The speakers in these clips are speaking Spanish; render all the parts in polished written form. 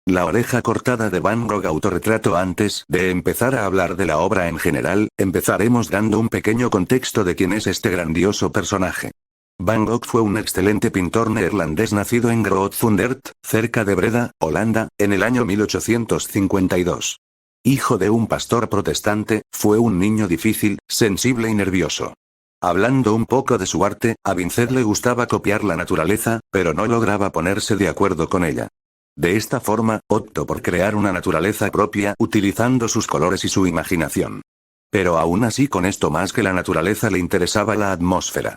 La oreja cortada de Van Gogh autorretrato. Antes de empezar a hablar de la obra en general, empezaremos dando un pequeño contexto de quién es este grandioso personaje. Van Gogh fue un excelente pintor neerlandés nacido en Grootzundert, cerca de Breda, Holanda, en el año 1852. Hijo de un pastor protestante, fue un niño difícil, sensible y nervioso. Hablando un poco de su arte, a Vincent le gustaba copiar la naturaleza, pero no lograba ponerse de acuerdo con ella. De esta forma, optó por crear una naturaleza propia, utilizando sus colores y su imaginación. Pero aún así, con esto más que la naturaleza le interesaba la atmósfera.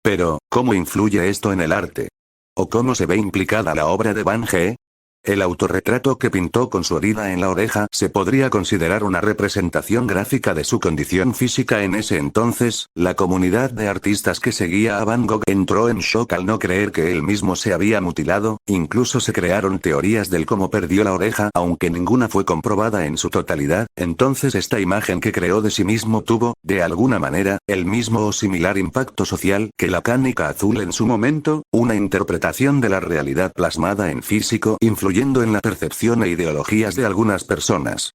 Pero, ¿cómo influye esto en el arte? ¿O cómo se ve implicada la obra de Van Gogh? El autorretrato que pintó con su herida en la oreja se podría considerar una representación gráfica de su condición física en ese entonces. La comunidad de artistas que seguía a Van Gogh entró en shock al no creer que él mismo se había mutilado, incluso se crearon teorías del cómo perdió la oreja, aunque ninguna fue comprobada en su totalidad. Entonces esta imagen que creó de sí mismo tuvo, de alguna manera, el mismo o similar impacto social que la Cánica Azul en su momento, una interpretación de la realidad plasmada en físico influyendo en la percepción e ideologías de algunas personas.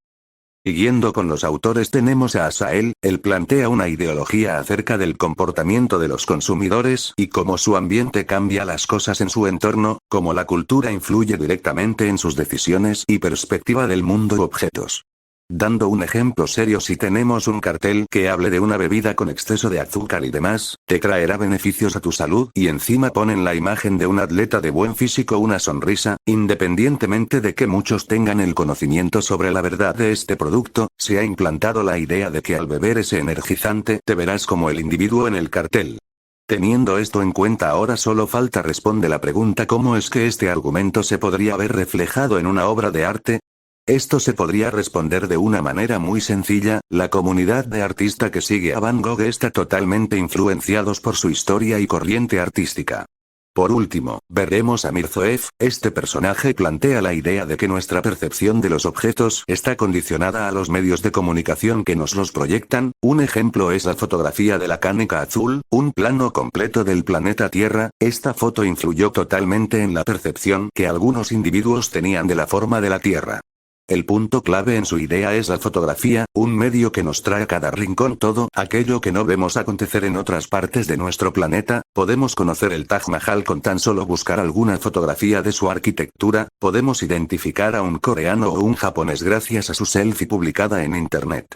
Siguiendo con los autores tenemos a Asael, él plantea una ideología acerca del comportamiento de los consumidores y cómo su ambiente cambia las cosas en su entorno, cómo la cultura influye directamente en sus decisiones y perspectiva del mundo u objetos. Dando un ejemplo serio, si tenemos un cartel que hable de una bebida con exceso de azúcar y demás, te traerá beneficios a tu salud y encima ponen la imagen de un atleta de buen físico, una sonrisa, independientemente de que muchos tengan el conocimiento sobre la verdad de este producto, se ha implantado la idea de que al beber ese energizante te verás como el individuo en el cartel. Teniendo esto en cuenta, ahora solo falta responde la pregunta: ¿cómo es que este argumento se podría ver reflejado en una obra de arte? Esto se podría responder de una manera muy sencilla: la comunidad de artista que sigue a Van Gogh está totalmente influenciados por su historia y corriente artística. Por último, veremos a Mirzoeff. Este personaje plantea la idea de que nuestra percepción de los objetos está condicionada a los medios de comunicación que nos los proyectan. Un ejemplo es la fotografía de la Cánica Azul, un plano completo del planeta Tierra. Esta foto influyó totalmente en la percepción que algunos individuos tenían de la forma de la Tierra. El punto clave en su idea es la fotografía, un medio que nos trae a cada rincón todo aquello que no vemos acontecer en otras partes de nuestro planeta. Podemos conocer el Taj Mahal con tan solo buscar alguna fotografía de su arquitectura, podemos identificar a un coreano o un japonés gracias a su selfie publicada en internet.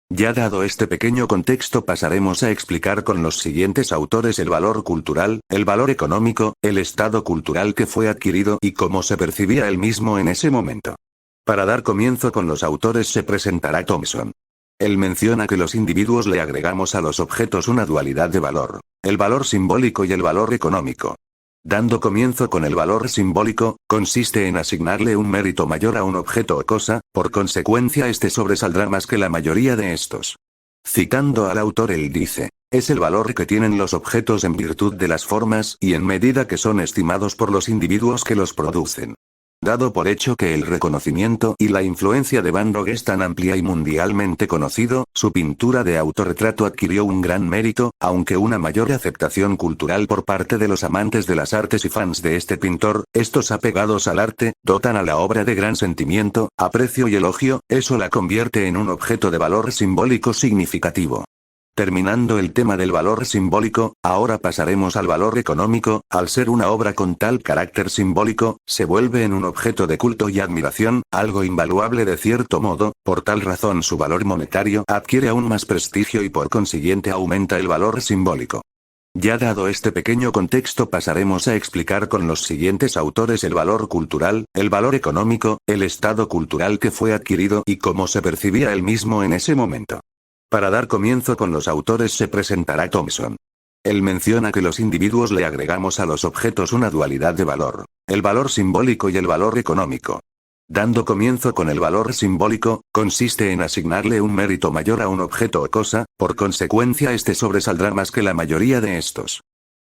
Ya dado este pequeño contexto, pasaremos a explicar con los siguientes autores el valor cultural, el valor económico, el estado cultural que fue adquirido y cómo se percibía el mismo en ese momento. Para dar comienzo con los autores se presentará Thompson. Él menciona que los individuos le agregamos a los objetos una dualidad de valor, el valor simbólico y el valor económico. Dando comienzo con el valor simbólico, consiste en asignarle un mérito mayor a un objeto o cosa, por consecuencia este sobresaldrá más que la mayoría de estos. Citando al autor, él dice: es el valor que tienen los objetos en virtud de las formas y en medida que son estimados por los individuos que los producen. Dado por hecho que el reconocimiento y la influencia de Van Gogh es tan amplia y mundialmente conocido, su pintura de autorretrato adquirió un gran mérito, aunque una mayor aceptación cultural por parte de los amantes de las artes y fans de este pintor. Estos apegados al arte, dotan a la obra de gran sentimiento, aprecio y elogio. Eso la convierte en un objeto de valor simbólico significativo. Terminando el tema del valor simbólico, ahora pasaremos al valor económico. Al ser una obra con tal carácter simbólico, se vuelve en un objeto de culto y admiración, algo invaluable de cierto modo. Por tal razón su valor monetario adquiere aún más prestigio y por consiguiente aumenta el valor simbólico. Ya dado este pequeño contexto, pasaremos a explicar con los siguientes autores el valor cultural, el valor económico, el estado cultural que fue adquirido y cómo se percibía el mismo en ese momento. Para dar comienzo con los autores se presentará Thompson. Él menciona que los individuos le agregamos a los objetos una dualidad de valor, el valor simbólico y el valor económico. Dando comienzo con el valor simbólico, consiste en asignarle un mérito mayor a un objeto o cosa, por consecuencia este sobresaldrá más que la mayoría de estos.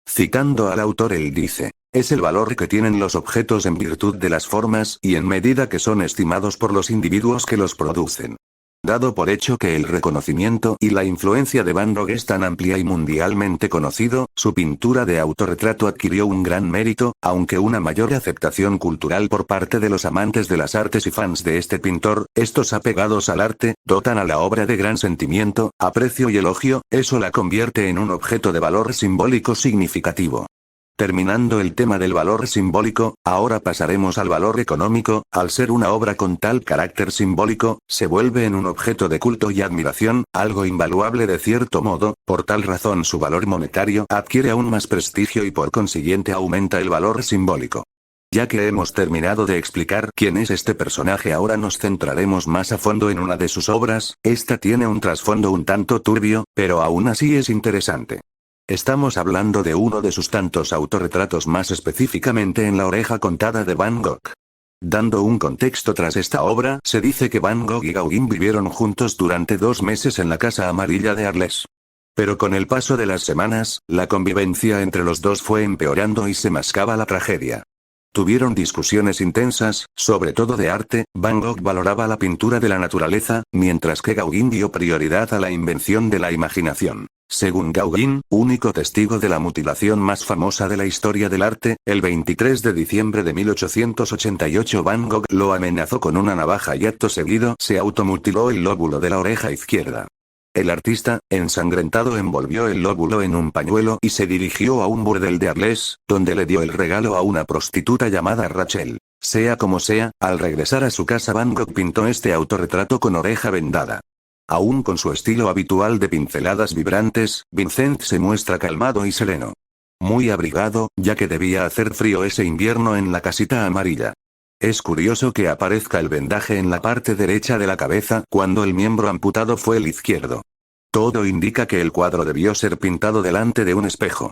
Citando al autor, él dice: es el valor que tienen los objetos en virtud de las formas y en medida que son estimados por los individuos que los producen. Dado por hecho que el reconocimiento y la influencia de Van Gogh es tan amplia y mundialmente conocido, su pintura de autorretrato adquirió un gran mérito, aunque una mayor aceptación cultural por parte de los amantes de las artes y fans de este pintor. Estos apegados al arte, dotan a la obra de gran sentimiento, aprecio y elogio, eso la convierte en un objeto de valor simbólico significativo. Terminando el tema del valor simbólico, ahora pasaremos al valor económico. Al ser una obra con tal carácter simbólico, se vuelve en un objeto de culto y admiración, algo invaluable de cierto modo. Por tal razón su valor monetario adquiere aún más prestigio y por consiguiente aumenta el valor simbólico. Ya que hemos terminado de explicar quién es este personaje, ahora nos centraremos más a fondo en una de sus obras. Esta tiene un trasfondo un tanto turbio, pero aún así es interesante. Estamos hablando de uno de sus tantos autorretratos, más específicamente en La oreja contada de Van Gogh. Dando un contexto tras esta obra, se dice que Van Gogh y Gauguin vivieron juntos durante 2 meses en la Casa Amarilla de Arles. Pero con el paso de las semanas, la convivencia entre los dos fue empeorando y se mascaba la tragedia. Tuvieron discusiones intensas, sobre todo de arte. Van Gogh valoraba la pintura de la naturaleza, mientras que Gauguin dio prioridad a la invención de la imaginación. Según Gauguin, único testigo de la mutilación más famosa de la historia del arte, el 23 de diciembre de 1888 Van Gogh lo amenazó con una navaja y acto seguido se automutiló el lóbulo de la oreja izquierda. El artista, ensangrentado, envolvió el lóbulo en un pañuelo y se dirigió a un burdel de Arles, donde le dio el regalo a una prostituta llamada Rachel. Sea como sea, al regresar a su casa Van Gogh pintó este autorretrato con oreja vendada. Aún con su estilo habitual de pinceladas vibrantes, Vincent se muestra calmado y sereno. Muy abrigado, ya que debía hacer frío ese invierno en la casita amarilla. Es curioso que aparezca el vendaje en la parte derecha de la cabeza cuando el miembro amputado fue el izquierdo. Todo indica que el cuadro debió ser pintado delante de un espejo.